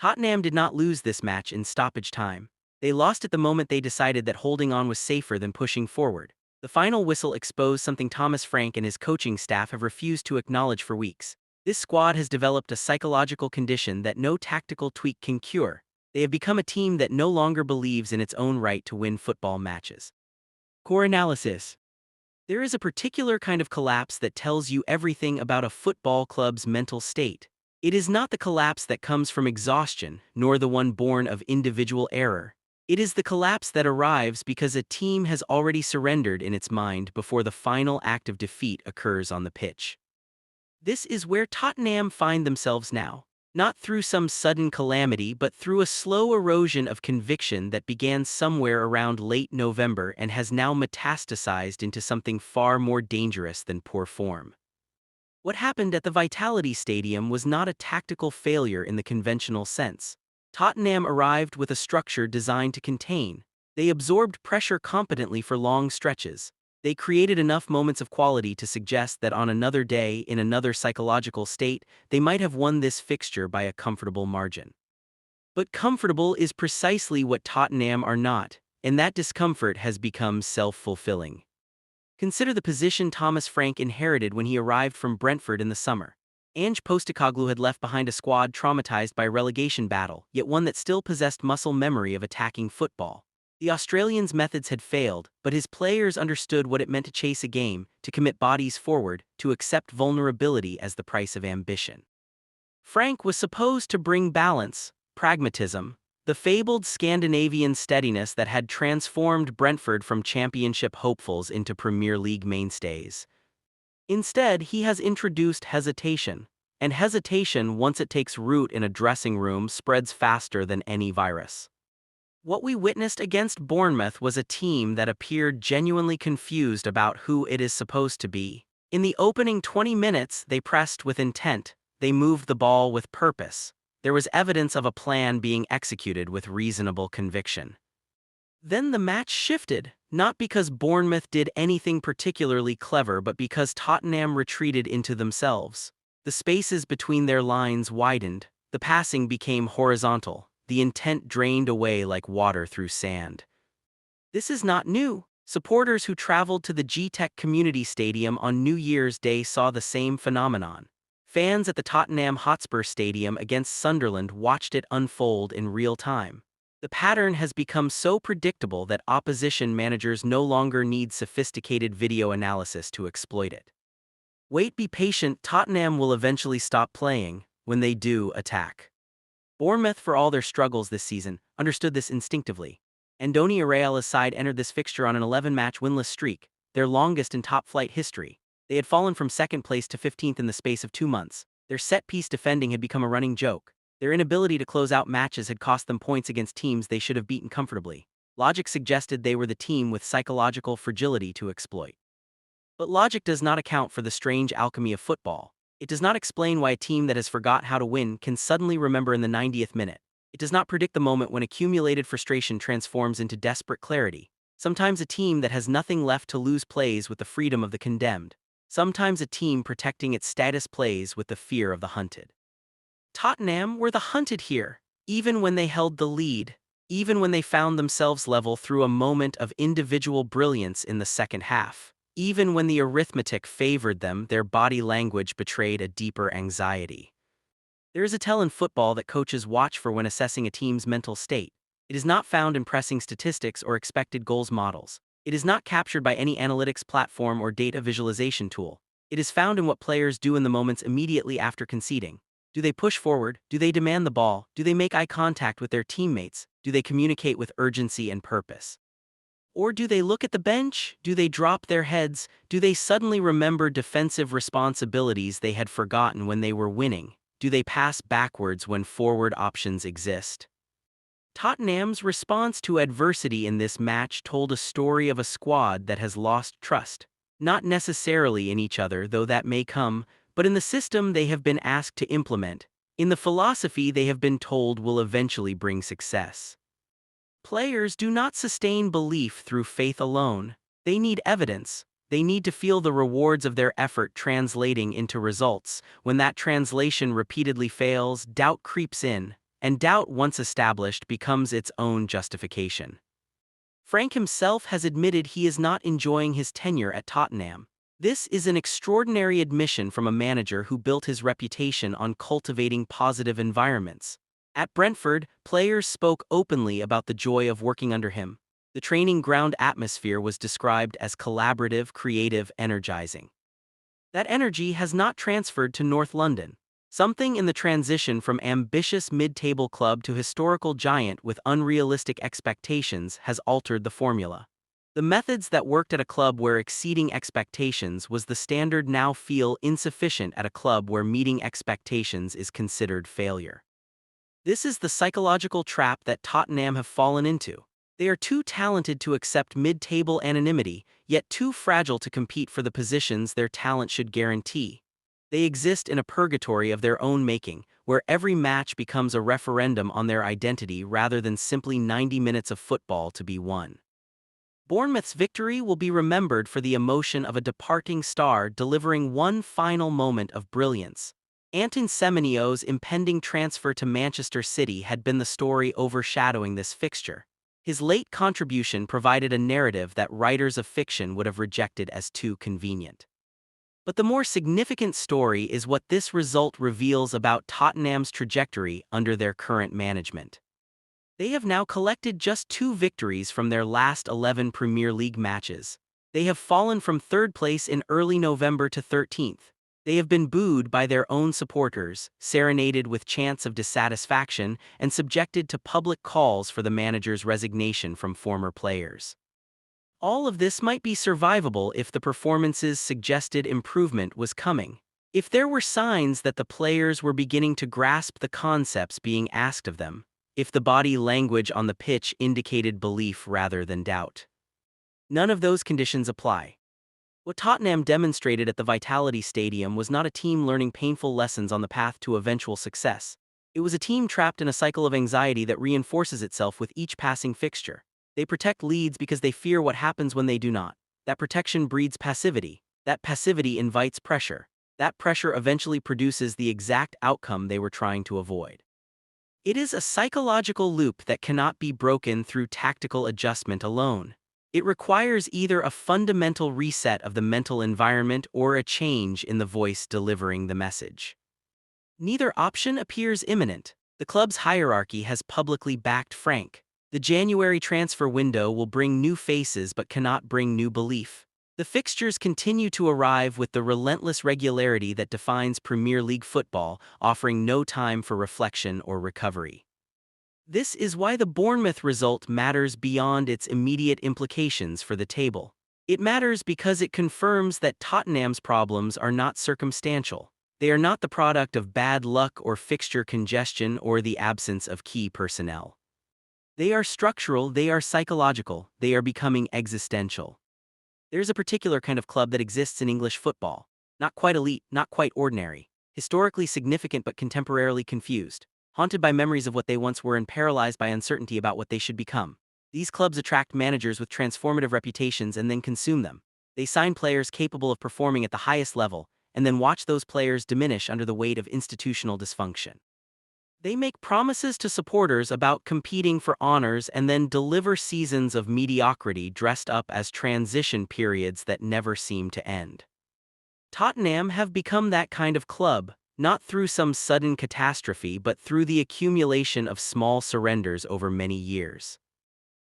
Tottenham did not lose this match in stoppage time. They lost at the moment they decided that holding on was safer than pushing forward. The final whistle exposed something Thomas Frank and his coaching staff have refused to acknowledge for weeks. This squad has developed a psychological condition that no tactical tweak can cure. They have become a team that no longer believes in its own right to win football matches. Core analysis. There is a particular kind of collapse that tells you everything about a football club's mental state. It is not the collapse that comes from exhaustion, nor the one born of individual error. It is the collapse that arrives because a team has already surrendered in its mind before the final act of defeat occurs on the pitch. This is where Tottenham find themselves now. Not through some sudden calamity, but through a slow erosion of conviction that began somewhere around late November and has now metastasized into something far more dangerous than poor form. What happened at the Vitality Stadium was not a tactical failure in the conventional sense. Tottenham arrived with a structure designed to contain. They absorbed pressure competently for long stretches. They created enough moments of quality to suggest that on another day, in another psychological state, they might have won this fixture by a comfortable margin. But comfortable is precisely what Tottenham are not, and that discomfort has become self-fulfilling. Consider the position Thomas Frank inherited when he arrived from Brentford in the summer. Ange Postecoglou had left behind a squad traumatized by a relegation battle, yet one that still possessed muscle memory of attacking football. The Australian's methods had failed, but his players understood what it meant to chase a game, to commit bodies forward, to accept vulnerability as the price of ambition. Frank was supposed to bring balance, pragmatism, the fabled Scandinavian steadiness that had transformed Brentford from championship hopefuls into Premier League mainstays. Instead, he has introduced hesitation, and hesitation, once it takes root in a dressing room, spreads faster than any virus. What we witnessed against Bournemouth was a team that appeared genuinely confused about who it is supposed to be. In the opening 20 minutes, they pressed with intent, they moved the ball with purpose. There was evidence of a plan being executed with reasonable conviction. Then the match shifted, not because Bournemouth did anything particularly clever, but because Tottenham retreated into themselves. The spaces between their lines widened, the passing became horizontal, the intent drained away like water through sand. This is not new. Supporters who traveled to the G-Tech Community Stadium on New Year's Day saw the same phenomenon. Fans at the Tottenham Hotspur Stadium against Sunderland watched it unfold in real time. The pattern has become so predictable that opposition managers no longer need sophisticated video analysis to exploit it. Wait, be patient, Tottenham will eventually stop playing. When they do, attack. Bournemouth, for all their struggles this season, understood this instinctively. Andoni Iraola's side entered this fixture on an 11-match winless streak, their longest in top-flight history. They had fallen from second place to 15th in the space of 2 months. Their set-piece defending had become a running joke. Their inability to close out matches had cost them points against teams they should have beaten comfortably. Logic suggested they were the team with psychological fragility to exploit. But logic does not account for the strange alchemy of football. It does not explain why a team that has forgot how to win can suddenly remember in the 90th minute. It does not predict the moment when accumulated frustration transforms into desperate clarity. Sometimes a team that has nothing left to lose plays with the freedom of the condemned. Sometimes a team protecting its status plays with the fear of the hunted. Tottenham were the hunted here, even when they held the lead, even when they found themselves level through a moment of individual brilliance in the second half. Even when the arithmetic favored them, their body language betrayed a deeper anxiety. There is a tell in football that coaches watch for when assessing a team's mental state. It is not found in pressing statistics or expected goals models. It is not captured by any analytics platform or data visualization tool. It is found in what players do in the moments immediately after conceding. Do they push forward? Do they demand the ball? Do they make eye contact with their teammates? Do they communicate with urgency and purpose? Or do they look at the bench? Do they drop their heads? Do they suddenly remember defensive responsibilities they had forgotten when they were winning? Do they pass backwards when forward options exist? Tottenham's response to adversity in this match told a story of a squad that has lost trust, not necessarily in each other, though that may come, but in the system they have been asked to implement, in the philosophy they have been told will eventually bring success. Players do not sustain belief through faith alone. They need evidence. They need to feel the rewards of their effort translating into results. When that translation repeatedly fails, doubt creeps in. and doubt once established becomes its own justification. Frank himself has admitted he is not enjoying his tenure at Tottenham. This is an extraordinary admission from a manager who built his reputation on cultivating positive environments. At Brentford, players spoke openly about the joy of working under him. The training ground atmosphere was described as collaborative, creative, energizing. That energy has not transferred to North London. Something in the transition from ambitious mid-table club to historical giant with unrealistic expectations has altered the formula. The methods that worked at a club where exceeding expectations was the standard now feel insufficient at a club where meeting expectations is considered failure. This is the psychological trap that Tottenham have fallen into. They are too talented to accept mid-table anonymity, yet too fragile to compete for the positions their talent should guarantee. They exist in a purgatory of their own making, where every match becomes a referendum on their identity rather than simply 90 minutes of football to be won. Bournemouth's victory will be remembered for the emotion of a departing star delivering one final moment of brilliance. Anton Semenyo's impending transfer to Manchester City had been the story overshadowing this fixture. His late contribution provided a narrative that writers of fiction would have rejected as too convenient. But the more significant story is what this result reveals about Tottenham's trajectory under their current management. They have now collected just 2 victories from their last 11 Premier League matches. They have fallen from 3rd place in early November to 13th. They have been booed by their own supporters, serenaded with chants of dissatisfaction, and subjected to public calls for the manager's resignation from former players. All of this might be survivable if the performances suggested improvement was coming. If there were signs that the players were beginning to grasp the concepts being asked of them. If the body language on the pitch indicated belief rather than doubt. None of those conditions apply. What Tottenham demonstrated at the Vitality Stadium was not a team learning painful lessons on the path to eventual success. It was a team trapped in a cycle of anxiety that reinforces itself with each passing fixture. They protect leads because they fear what happens when they do not. That protection breeds passivity. That passivity invites pressure. That pressure eventually produces the exact outcome they were trying to avoid. It is a psychological loop that cannot be broken through tactical adjustment alone. It requires either a fundamental reset of the mental environment or a change in the voice delivering the message. Neither option appears imminent. The club's hierarchy has publicly backed Frank. The January transfer window will bring new faces but cannot bring new belief. The fixtures continue to arrive with the relentless regularity that defines Premier League football, offering no time for reflection or recovery. This is why the Bournemouth result matters beyond its immediate implications for the table. It matters because it confirms that Tottenham's problems are not circumstantial. They are not the product of bad luck or fixture congestion or the absence of key personnel. They are structural, they are psychological, they are becoming existential. There's a particular kind of club that exists in English football. Not quite elite, not quite ordinary. Historically significant but contemporarily confused. Haunted by memories of what they once were and paralyzed by uncertainty about what they should become. These clubs attract managers with transformative reputations and then consume them. They sign players capable of performing at the highest level, and then watch those players diminish under the weight of institutional dysfunction. They make promises to supporters about competing for honors and then deliver seasons of mediocrity dressed up as transition periods that never seem to end. Tottenham have become that kind of club, not through some sudden catastrophe but through the accumulation of small surrenders over many years.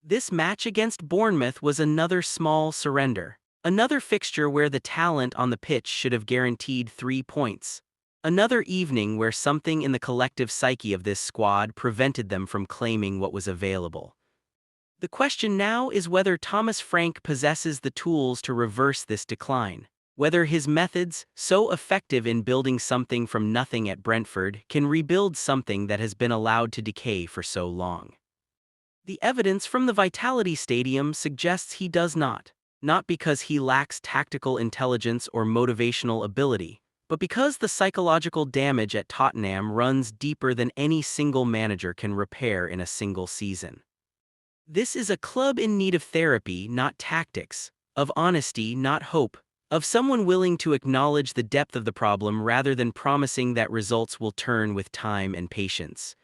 This match against Bournemouth was another small surrender. Another fixture where the talent on the pitch should have guaranteed 3 points. Another evening where something in the collective psyche of this squad prevented them from claiming what was available. The question now is whether Thomas Frank possesses the tools to reverse this decline. Whether his methods, so effective in building something from nothing at Brentford, can rebuild something that has been allowed to decay for so long. The evidence from the Vitality Stadium suggests he does not. Not because he lacks tactical intelligence or motivational ability, but because the psychological damage at Tottenham runs deeper than any single manager can repair in a single season. This is a club in need of therapy, not tactics, of honesty, not hope, of someone willing to acknowledge the depth of the problem rather than promising that results will turn with time and patience.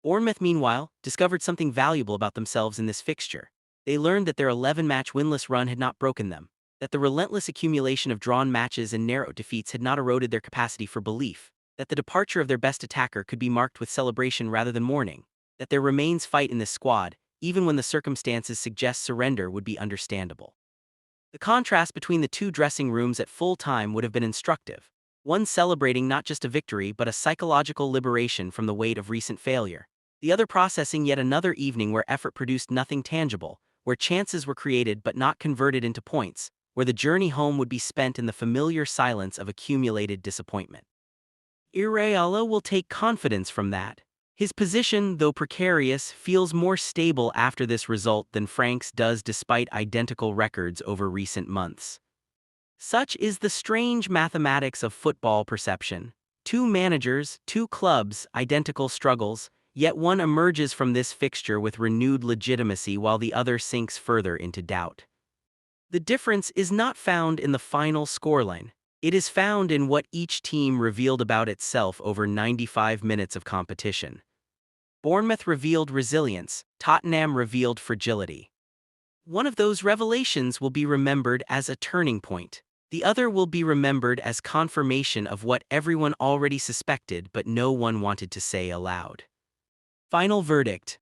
Bournemouth, meanwhile, discovered something valuable about themselves in this fixture. They learned that their 11-match winless run had not broken them, that the relentless accumulation of drawn matches and narrow defeats had not eroded their capacity for belief, that the departure of their best attacker could be marked with celebration rather than mourning, that there remains fight in this squad, even when the circumstances suggest surrender would be understandable. The contrast between the two dressing rooms at full time would have been instructive, one celebrating not just a victory but a psychological liberation from the weight of recent failure, the other processing yet another evening where effort produced nothing tangible, where chances were created but not converted into points, where the journey home would be spent in the familiar silence of accumulated disappointment. Iraola will take confidence from that. His position, though precarious, feels more stable after this result than Frank's does despite identical records over recent months. Such is the strange mathematics of football perception. Two managers, two clubs, identical struggles, yet one emerges from this fixture with renewed legitimacy while the other sinks further into doubt. The difference is not found in the final scoreline. It is found in what each team revealed about itself over 95 minutes of competition. Bournemouth revealed resilience, Tottenham revealed fragility. One of those revelations will be remembered as a turning point. The other will be remembered as confirmation of what everyone already suspected but no one wanted to say aloud. Final verdict.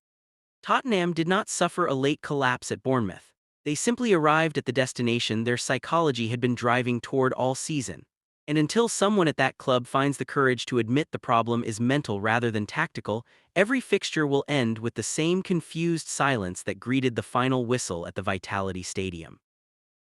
Tottenham did not suffer a late collapse at Bournemouth. They simply arrived at the destination their psychology had been driving toward all season. And until someone at that club finds the courage to admit the problem is mental rather than tactical, every fixture will end with the same confused silence that greeted the final whistle at the Vitality Stadium.